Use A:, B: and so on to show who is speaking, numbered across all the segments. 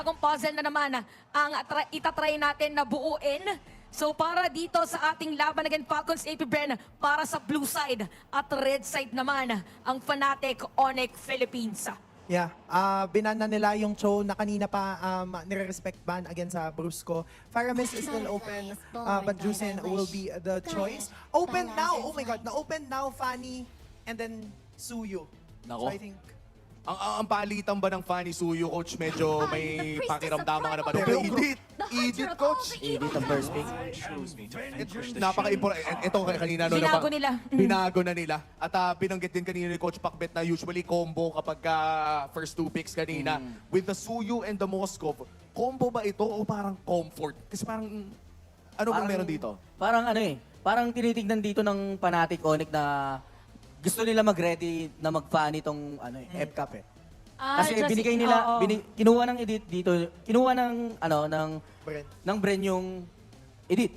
A: bagong puzzle na naman ang itatry natin na buuin. So para dito sa ating laban against Falcons AP Bren, para sa blue side at red side naman ang Fnatic Onyx Philippines.
B: Yeah, binana nila yung Cho na kanina pa nire-respect ban against sa Brusco. Faramis is still open, but Juicen will be the choice. Open now! Oh my God, na-open now, Fanny, and then Suyu.
C: Nako.
B: So I think...
D: Ang palitan ba ng Fanny Suyu, coach, medyo may pakiramdaman ka na ba?
C: Pero
D: Edit, coach.
C: Edit ang first pick.
D: Napaka-important. Ito kanina.
A: Binago nila.
D: Binago na nila. At binanggit din kanina ni Coach Pacbet na usually combo kapag first two picks kanina. With the Suyu and the Moskov, combo ba ito o parang comfort? Kasi parang, ano ba meron dito?
C: Parang ano eh, parang tinitignan dito ng Fnatic Onyx na gusto nila mag-ready na mag-fan itong ano eh, FCAP eh. Kasi
A: just-
C: binigay nila,
A: oo.
C: kinuha ng edit dito, kinuha ng ano
B: Brent.
C: ng Bren yung edit.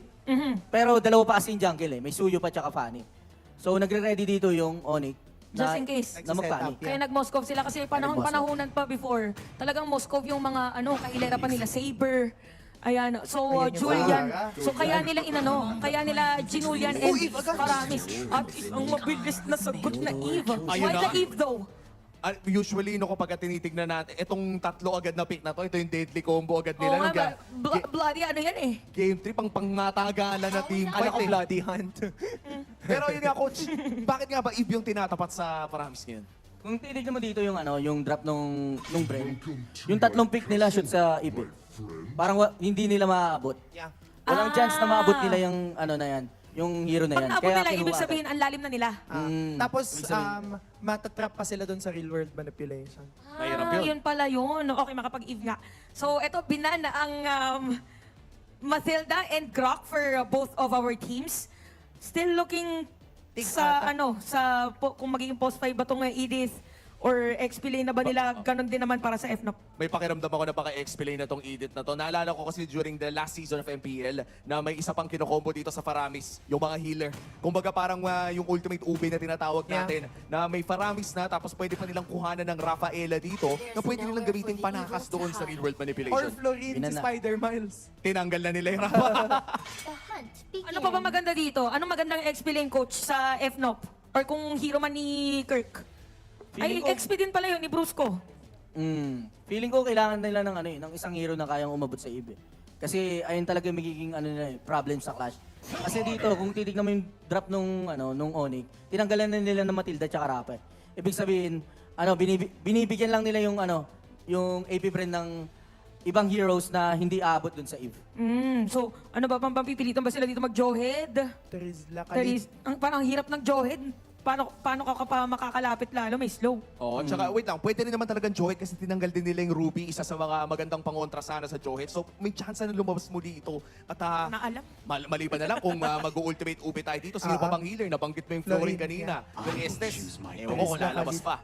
C: Pero dalawa pa kasi yung jungle eh, may Suyo pa tsaka Fanny. So nagre-ready dito yung Onyx
A: Just in case.
C: na mag-Fanny.
B: Yeah.
A: Kaya nag-Moskov sila kasi panahonan pa before. Talagang Moskov yung mga kailera pa nila, Saber. Ayan, so
B: Ayan yung
A: Julian.
B: Zara.
A: So kaya nila kaya nila Ginulian and Faramis. At ang mabilis na sagot na Eve. Why
D: Ayun
A: the
D: na.
A: Eve though?
D: Usually, kapag tinitignan natin, itong tatlo agad na pick na to, ito yung deadly combo agad
A: Oo
D: nila.
A: nga,
D: Nung
A: bloody ano yan eh.
D: game 3, pang pangmatagalan na team
B: Ano
D: fight
B: ko
D: eh.
B: bloody hunt?
D: Pero yun nga, coach, bakit nga ba Eve yung tinatapat sa Paramis ngayon?
C: Kung titignan mo dito yung ano, yung drop nung Bren, yung tatlong pick nila shoot sa Eve. Parang hindi nila maaabot.
B: Yeah.
C: Walang chance na maabot nila yung ano na yan, yung hero na
A: Pag
C: yan.
A: naabot nila,
C: kinuha
A: ibig
C: agad.
A: sabihin, ang lalim na nila.
B: Tapos, matatrap pa sila doon sa real world manipulation.
D: Mahirap yun.
A: Yun pala yun. Okay, makapag-Eve nga. So, eto, binana ang Mathilda and Grok for both of our teams. Still looking sa, kung magiging post 5 ba itong Edith or XP lane na ba nila, ganun din naman para sa FNOP.
D: May pakiramdam ako na paka-explain na tong edit na to. Naalala ko kasi during the last season of MPL na may isa pang kinokombo dito sa Faramis, yung mga healer. Kumbaga parang yung ultimate ube na tinatawag natin, na may Faramis na tapos pwede pa nilang kuhanan ng Rafaela dito na pwede nilang gamitin panakas doon sa real world
B: Or
D: manipulation.
B: Florin si
C: Binana.
B: Spider-Miles.
D: Tinanggal na nila yung Rafa.
A: Ano pa ba maganda dito? Anong magandang XP lane coach sa FNOP? Or kung hero man ni Kirk? Ay,
C: Feeling ko-
A: XP din pala yun ni Brusco.
C: Feeling ko kailangan nila ng ano eh, ng isang hero na kayang umabot sa Eve. Kasi ayun talaga yung magiging ano nila, problem sa Clash. Kasi dito kung titignan mo yung drop nung Onyx, tinanggalan na nila ng Matilda tsaka Rafa. Ibig sabihin, binibigyan lang nila yung AP brand ng ibang heroes na hindi aabot dun sa Eve.
A: So, ano ba, pampipilitan ba sila dito mag-Jawhead?
B: Terizla
A: Parang hirap ng Jawhead. Paano ka pa makakalapit lalo? May slow.
D: Oo, tsaka wait lang, pwede rin naman talagang Johet kasi tinanggal din nila yung Ruby, isa sa mga magandang pangontra sana sa Johet. So may chance na lumabas muli ito. At
A: Naalam.
D: maliban na lang kung mag-ultimate ube tayo dito. Sino pa bang healer? Nabanggit mo yung Florin
B: Florin,
D: kanina. Yung Estes. Ewan ko kung lalabas pa.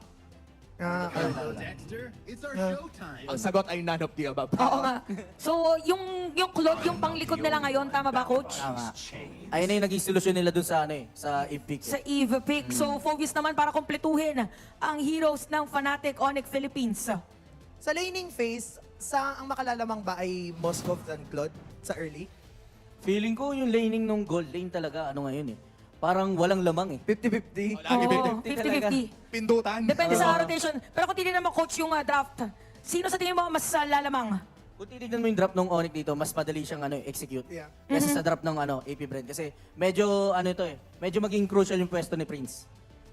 E: Dexter, it's our showtime.
D: Ang sagot ay none of the above.
A: Oo nga. So, yung Claude, yung panglikod nila ngayon, tama ba, coach?
C: Tama. Ayun na yung naging solusyon nila dun sa sa Eve pick.
A: Sa Eve pick. So, focus naman para kumpletuhin ang heroes ng Fnatic Onyx Philippines.
B: Sa laning phase, ang makalalamang ba ay Moskov and Claude sa early?
C: Feeling ko yung laning nung gold lane talaga ngayon eh. Parang walang lamang eh.
B: 50-50.
D: Lagi
A: Oo,
C: 50-50.
A: 50-50.
D: Pindutan.
A: Depende sa rotation. Pero kung titignan mo, coach, yung draft, sino sa tingin mo mas lalamang?
C: Kung titignan mo yung drop ng Onyx dito, mas madali siyang execute.
B: Yeah.
C: Kasi sa drop ng AP brand. Kasi medyo medyo maging crucial yung pwesto ni Prince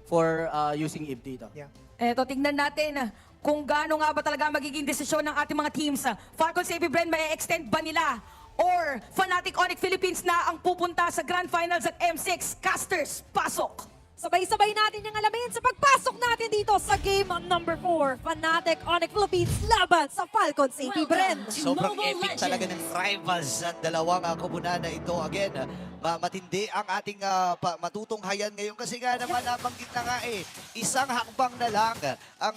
C: for using Eve dito.
B: Yeah.
A: Eto, tignan natin kung gaano nga ba talaga magiging desisyon ng ating mga teams. Falcons AP Brand, may extend ba nila? Or Fnatic Onyx Philippines na ang pupunta sa Grand Finals at M6? Casters, pasok!
F: Sabay-sabay natin yung alamin sa pagpasok natin dito sa game number 4. Fnatic Onyx Philippines laban sa Falcons AP Brand.
G: Sobrang epic talaga ng rivals at dalawang komunal na ito. Again, matindi ang ating matutunghayan ngayon kasi nga naman nabanggit na nga isang hakbang na lang ang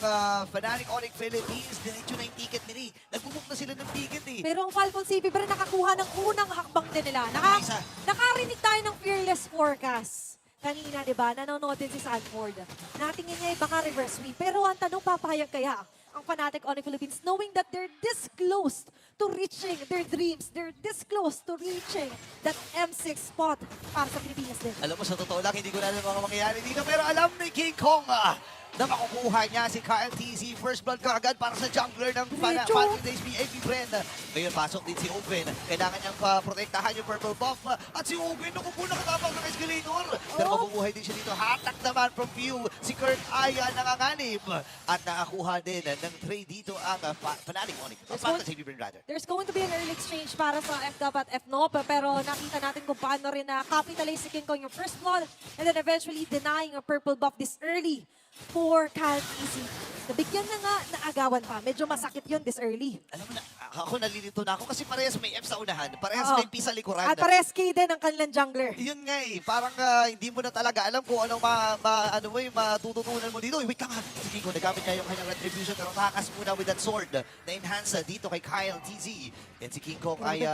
G: Fnatic Onyx Philippines. Diretso na yung ticket nila. Nagbubook na sila ng ticket
F: Pero ang Falcons AP Brand nakakuha ng unang hakbang din nila.
G: Isa.
F: Nakarinig tayo ng Fearless Forecast. Kanina, di ba, nanonood din si Sanford. Natingin niya baka reverse sweep. Pero ang tanong, papayag kaya ang Fnatic Onyx Philippines, knowing that they're this close to reaching their dreams. They're this close to reaching that M6 spot para sa Pilipinas din.
G: Alam mo, sa totoo lang, hindi ko na alam mga mangyayari dito. Pero alam ni King Kong na makukuha niya si Kyle TZ. First blood kaagad para sa jungler ng
F: Diretso.
G: Phantom Days PAP Brand. Ngayon, pasok din si Open. Kailangan niyang protektahan yung purple buff. At si Open, naku po, nakatapang ng escalator. Pero mabubuhay din siya dito. Hatak naman from Pew. Si Kurt ay nanganganib. At nakakuha din ng trade dito ang Fnatic Onyx. Phantom Days PAP Brand rather.
F: There's going to be an early exchange para sa FDAP at FNOP, pero nakita natin kung paano rin na-capitalize si King Kong yung first blood and then eventually denying a purple buff this early for Cal TZ. Nabigyan na nga na agawan pa. Medyo masakit yun this early.
G: Alam mo na, ako nalilito na ako kasi parehas may F sa unahan. Parehas
F: Oo.
G: may P sa likuran.
F: At pares kay din ang kanilang jungler.
G: Yun nga eh, parang hindi mo na talaga alam kung anong ano mo yung matututunan mo dito. Wait lang ha, si Kiko, nagamit niya yung kanyang retribution pero takas muna with that sword na enhance dito kay Kyle TZ. And si King Kong ay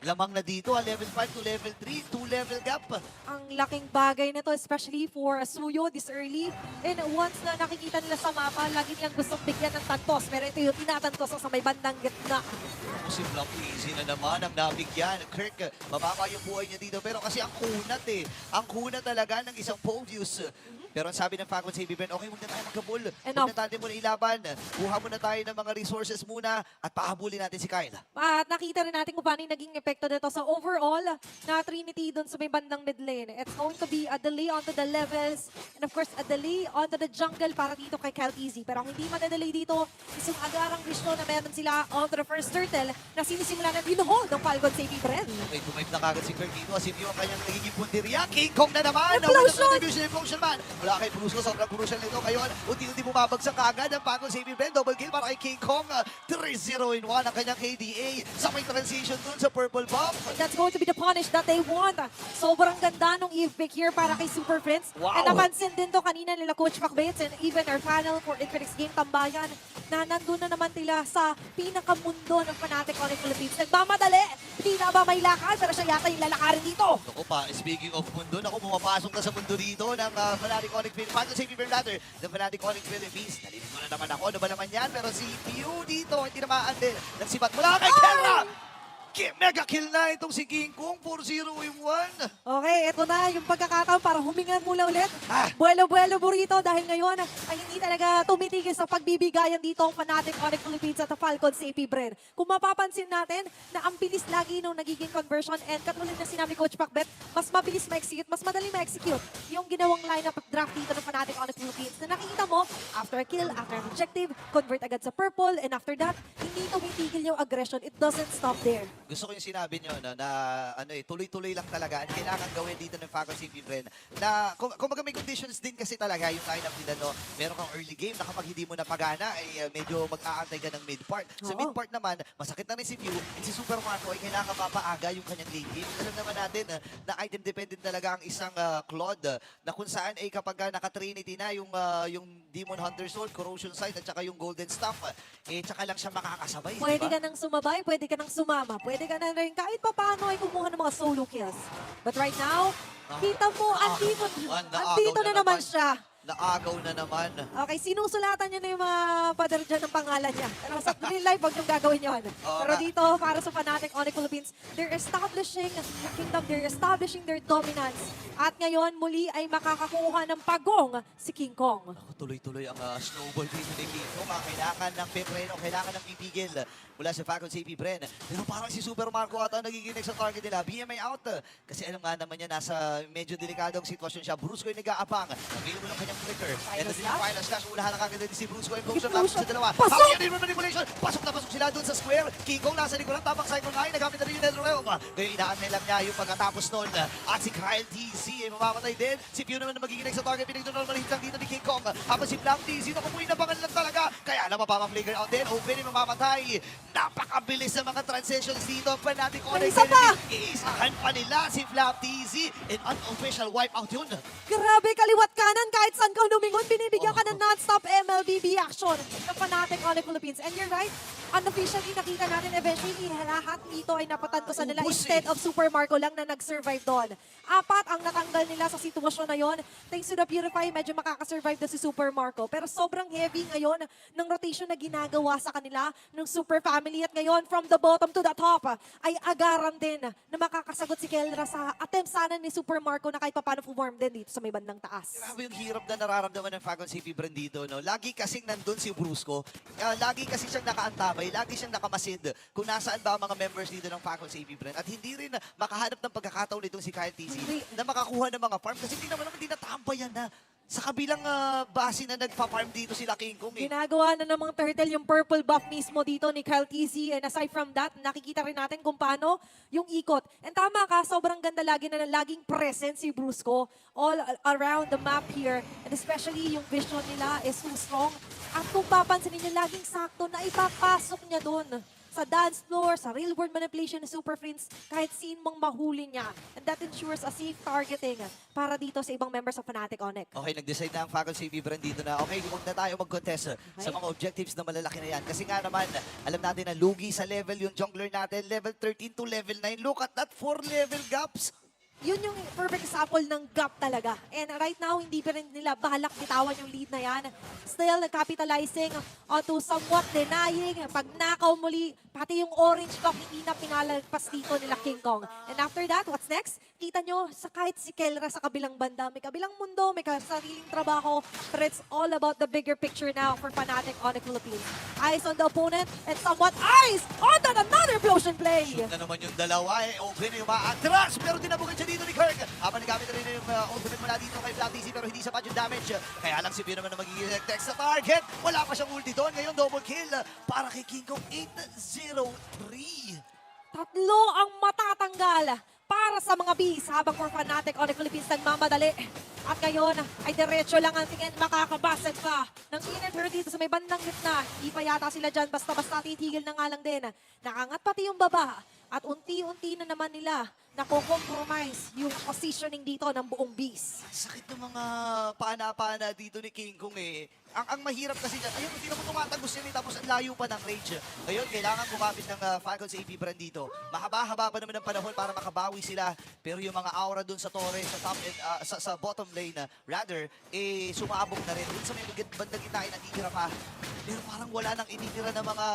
G: lamang na dito, level 5 to level 3, 2 level gap.
F: Ang laking bagay na to, especially for Suyo this early. And once na nakikita nila sa mapa, lagi nilang gustong bigyan ng tantos. Pero ito yung tinatantos sa may bandang gitna.
G: Si Black Easy na naman ang nabigyan. Kirk, mababa yung buhay niya dito. Pero kasi ang kunat eh. Ang kunat talaga ng isang Povius. Pero ang sabi ng Falcon sa BBN, okay, huwag na tayo magkabul.
F: Enough.
G: Huwag na tayo muna ilaban. Kuha muna tayo ng mga resources muna at pahabulin natin si Kyle.
F: At nakita rin natin kung paano yung naging epekto dito sa overall na Trinity doon sa may bandang mid lane. It's going to be a delay onto the levels and of course a delay onto the jungle para dito kay Cal TZ. Pero ang hindi madadelay dito is yung agarang vision na meron sila onto the first turtle na sinisimula na binuhol ng Falcon sa Brand.
G: Okay, tumayip na kagad si Kirk dito. As if yung kanyang nagiging punteriya. King Kong na naman.
F: Implosion!
G: Implosion man. Wala kay Brusco. Sobrang crucial nito. Ngayon, unti-unti bumabagsak kagad ang Falcon sa Brand. Double kill para kay King Kong. 3-0 in 1 ang kanyang KDA. Sa may transition dun sa purple buff.
F: That's going to be the punish that they want. Sobrang ganda nung Eve pick here para kay Super Friends.
G: Wow.
F: And napansin din to kanina nila Coach McBates and even our panel for Infinix Game Tambayan na nandun na naman nila sa pinakamundo ng Fnatic Onyx Philippines. Nagmamadali. Hindi na ba may lakad pero siya yata yung lalakarin dito.
G: Ako pa, speaking of mundo, ako pumapasok na sa mundo dito ng Fnatic Onyx Philippines. Paano sa Fever Ladder? The Fnatic Onyx Philippines. Nalilig mo na naman ako. Ano ba naman yan? Pero si Pew dito, hindi na maandin. Nagsibat mula kay Kelra! Mega kill na itong si King Kong. 4-0 in 1.
F: Okay, ito na yung pagkakataon para huminga mula ulit.
G: Ah.
F: Buelo-buelo burrito dahil ngayon ay hindi talaga tumitigil sa pagbibigayan dito ang Fnatic Onyx Philippines at Falcon sa Brand. Kung mapapansin natin na ang bilis lagi nung nagiging conversion and katulad na sinabi Coach Pacbet, mas mabilis ma-execute, mas madali ma-execute yung ginawang lineup of draft dito ng Fnatic Onyx Philippines na nakikita mo, after a kill, after an objective, convert agad sa purple, and after that, hindi tumitigil yung aggression. It doesn't stop there.
G: Gusto ko yung sinabi nyo na ano tuloy-tuloy lang talaga. Ang kailangan gawin dito ng Falcon CP Bren na kung may conditions din kasi talaga yung lineup nila, no? Meron kang early game na kapag hindi mo na pagana ay medyo mag-aantay ka ng mid part. Sa
F: Oo.
G: mid part naman, masakit na rin si Pew and si Super Marco ay kailangan mapaaga yung kanyang late game. Alam naman natin na item dependent talaga ang isang Claude na kung saan ay kapag naka-trinity na yung Demon Hunter Sword, Corrosion Sight at saka yung Golden Staff, tsaka lang siya makakasabay.
F: Pwede
G: diba?
F: ka nang sumabay, pwede ka nang sumama, pwede ka na rin kahit pa paano ay kumuha ng mga solo kills. But right now, kita mo, andito na naman siya.
G: Naagaw na naman.
F: Okay, sinusulatan niya na yung mga pader dyan ng pangalan niya. Pero sa real life, huwag niyong gagawin yun. Pero dito, para sa Fnatic Onyx Philippines, they're establishing the kingdom, they're establishing their dominance. At ngayon, muli ay makakakuha ng pagong si King Kong.
G: Ako, tuloy-tuloy ang snowball dito ni Kiko. Kailangan ng Pepreno, kailangan ng pipigil mula sa Falcon CP Bren. Pero parang si Super Marco ata nagiginig sa target nila. BMI out. Kasi alam nga naman niya, nasa medyo delikadong sitwasyon siya. Brusco yung nag-aapang. Nabili mo ng kanyang flicker. And then yung final slash, ulahan na kagad din si Brusco. Implosion lapit sa dalawa.
F: Pasok!
G: Hawak yan yung manipulation. Pasok na pasok sila doon sa square. Kiko nasa likuran. Tapang cycle 9. Nagamit na rin yung Nether Realm. Ngayon inaantay lang niya yung pagkatapos nun. At si Kyle TZ ay mamamatay din. Si Pew naman na magiginig sa target. Pinag-normal hit lang dito ni King Kong. Habang si Black TZ nakupuin na pangalan lang talaga. Kaya na mapapaflicker out din. Open yung mamamatay. Napakabilis sa mga transitions dito. Fnatic Onyx
F: isa pa!
G: Iisahan pa nila si Flap TZ. And unofficial wipeout yun.
F: Grabe, kaliwat kanan, kahit saan ka lumingon, binibigyan ka ng non-stop MLBB action ng Fnatic Onyx Philippines. And you're right, unofficially nakita natin eventually lahat dito ay napatanto sa nila
G: Ubus
F: instead of Super Marco lang na nag-survive doon. 4 ang natanggal nila sa sitwasyon na yon. Thanks to the Purify, medyo makakasurvive na si Super Marco. Pero sobrang heavy ngayon ng rotation na ginagawa sa kanila ng Super Family. At ngayon, from the bottom to the top, ay agaran din na makakasagot si Kelra sa attempt sana ni Super Marco na kahit paano form din dito sa may bandang taas.
G: Grabe yung hirap na nararamdaman ng Falcon CP Brand dito, no? Lagi kasing nandun si Brusco, lagi kasi siyang nakaantabay, lagi siyang nakamasid kung nasaan ba ang mga members dito ng Falcon CP Brand. At hindi rin makahanap ng pagkakataon itong si Kyle TC na makakuha ng mga farm kasi hindi naman tinatambayan na sa kabilang base na nagpa-farm dito sila King Kong.
F: Ginagawa na namang turtle yung purple buff mismo dito ni Kyle TC. And aside from that, nakikita rin natin kung paano yung ikot. And tama ka, sobrang ganda lagi na laging present si Brusco all around the map here. And especially yung vision nila is so strong. At kung papansin niyo, laging sakto na ipapasok niya doon sa dance floor, sa real world manipulation ni Super Prince, kahit sin mong mahuli niya. And that ensures a safe targeting para dito sa ibang members of Fnatic Onyx.
G: Okay, nag-decide na ang Falcon CP Brand dito na okay, huwag na tayo mag-contest sa mga objectives na malalaki na yan. Kasi nga naman, alam natin na lugi sa level yung jungler natin, level 13 to level 9. Look at that, 4 level gaps.
F: Yun yung perfect example ng gap talaga. And right now, hindi pa rin nila balak bitawan yung lead na yan. Still, capitalizing onto somewhat denying. Pag nakaw muli, pati yung orange buff hindi na pinalagpas dito nila King Kong. And after that, what's next? Kita nyo, sa kahit si Kelra sa kabilang banda, may kabilang mundo, may sariling trabaho, but it's all about the bigger picture now for Fnatic on the Philippines. Eyes on the opponent, and somewhat eyes on another explosion play!
G: Na naman yung dalawa eh. Open yung maatras. Pero tinabugan siya dito ni Kirk. Habang nagamit na rin yung ultimate mula dito kay Black DC pero hindi sapat yung damage. Kaya lang si Pio naman na magiging text sa target. Wala pa siyang ulti doon. Ngayon double kill para kay King Kong 8-0-3.
F: Tatlo ang matatanggal para sa mga bees habang for Fnatic on the Philippines nagmamadali. At ngayon ay diretso lang ang tingin makakabasag pa ng inner dito sa may bandang gitna. Di pa yata sila dyan basta-basta titigil na nga lang din. Nakangat pati yung baba at unti-unti na naman nila nako-compromise yung positioning dito ng buong bees.
G: Sakit ng mga pana-pana dito ni King Kong eh. Ang mahirap kasi dyan, ayun, hindi naman tumatagos yan eh, tapos ang layo pa ng range. Ngayon, kailangan gumamit ng Falcon sa AP Brand dito. Mahaba-haba pa naman ang panahon para makabawi sila. Pero yung mga aura dun sa torre, sa top end, sa bottom lane, rather, eh, sumabog na rin. Dun sa may bandang gitna ay natitira pa. Pero parang wala nang initira ng mga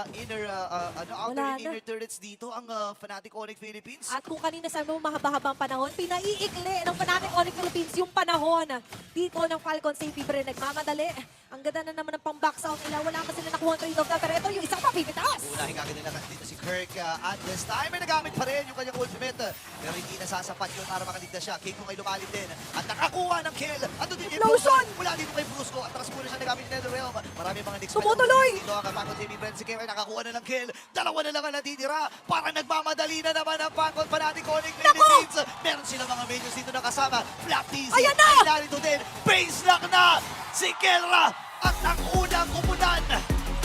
G: outer and inner turrets dito ang Fnatic Onyx Philippines.
F: At kung kanina sabi mo mahaba-habang panahon, pinaiikli ng Fnatic Onyx Philippines yung panahon dito ng Falcon sa AP Brand. Nagmamadali. Ang ganda na naman ng pang-box out nila. Wala pa sila nakuha ang trade-off na. Pero ito yung isang papipitas.
G: Unahin agad nila dito si Kirk at this time ay nagamit pa rin yung kanyang ultimate. Pero hindi nasasapat yun para makaligtas siya. King Kong ay lumalim din. At nakakuha ng kill. At doon din yung
F: Explosion!
G: Wala dito kay Brusco. At taras muna siya nagamit ni NetherRealm. Marami mga next
F: Tumutuloy!
G: dito ang Falcon TV Brand. Si Kirk ay nakakuha na ng kill. Dalawa na lang ang natitira. Para nagmamadali na naman ang Falcon Fnatic Onyx Philippines. Meron silang mga minions dito na kasama. Black TC.
F: Ayan na!
G: Ay narito din. Base lock na si Kelra. At ang unang kumunan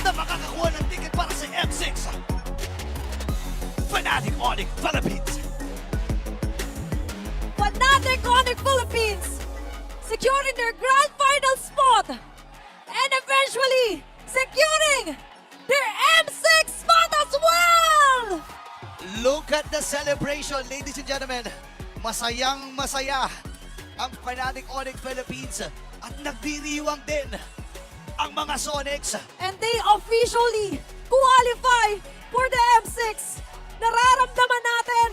G: na makakakuha ng ticket para sa M6. Fnatic Onyx Philippines.
F: Fnatic Onyx Philippines securing their grand final spot and eventually securing their M6 spot as well!
G: Look at the celebration, ladies and gentlemen. Masayang masaya ang Fnatic Onyx Philippines at nagdiriwang din ang mga Sonics.
F: And they officially qualify for the M6. Nararamdaman natin